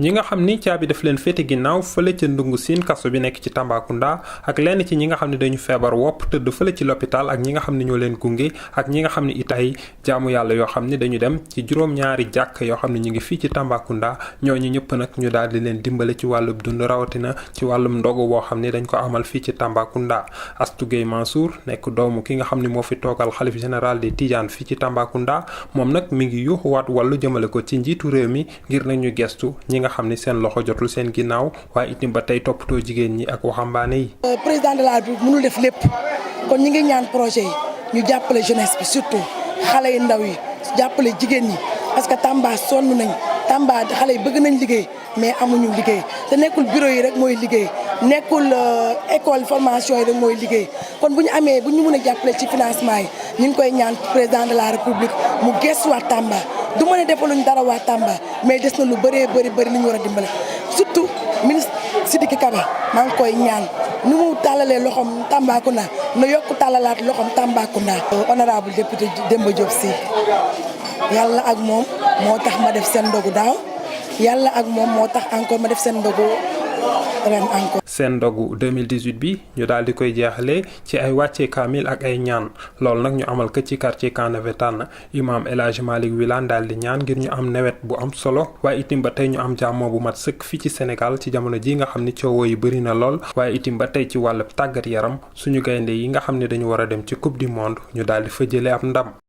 ñi nga xam ni caabi daf leen féete ginnaaw fële ca Ndungu Siin kaso bi nekk ci Tambacounda ak lenn ci ñi nga xam ne dañu feebar wopp tëdd fële ci l'hôpital ak ñi nga xam ne ñoo leen gunge ak ñi nga xam ne it ay jaamu yàlla yoo xam ne dañu dem ci juróom-ñaari jàkk yoo xam ne ñu ngi fii ci Tambacounda ñooñu ñëpp nag ñu daal di leen dimbale ci wàllum dund rawatina ci wàllum ndogu boo xam ne dañ ko amal fii ci Tambacounda. Astou Gueye Mansour nekk doomu ki nga xam ne moo fi toogal xalif général des Tidianes fii ci Tambacounda moom nag mi ngi yuuxuwaat wàllu jëmale ko ci njiitu réew mi ngir nañu gestu xam ni seen loxo jotul seen ginnaaw waaye itam ba tey toppatoo jigéen ñi ak waxambaane yi. président de la République mënul def lépp kon ñi ngi ñaan projet yi ñu jàppale jeunesse bi surtout xale yu ndaw yi jàppale jigéen ñi parce que Tamba sonn nañ Tamba xale yi bëgg nañ liggéey mais amuñu liggéey te nekkul bureau yi rek mooy liggéey nekkul école formation yi rek mooy liggéey kon bu ñu mën a jàppale ci financement yi ñu ngi koy ñaan président de la République mu gëstuwaat Tamba. du ma ne defaluñ dara waa Tamba mais des na lu bëree bëri li ñu war a dimbale surtout ministre Sidiki Kaba maa ngi koy ñaan nu mu tàllalee loxoom Tambacounda na yokk tàllalaat loxoom Tambacounda. honorable député Demba Diop Sy yàlla ak moom moo tax ma def seen ndogu daaw yàlla ak moom moo tax encore ma def seen ndogu ren encore. seen ndogu 2018 bi ñu daal di koy jeexalee ci ay wàccee kaamil ak ay ñaan loolu nag ñu amal ko ci quartier Camp Navétane imaam El Hadj Malick Wilane daal di ñaan ngir ñu am nawet bu am solo waaye itim ba tey ñu am jàmmoo bu mat sëkk fii ci Sénégal ci jamono ji nga xam ni coowoo yi bëri na lool waaye itim ba tey ci wàllu tàggat yaram suñu gaynde yi nga xam ne dañu war a dem ci coupe du monde ñu daal di fa jëlee ab ndam.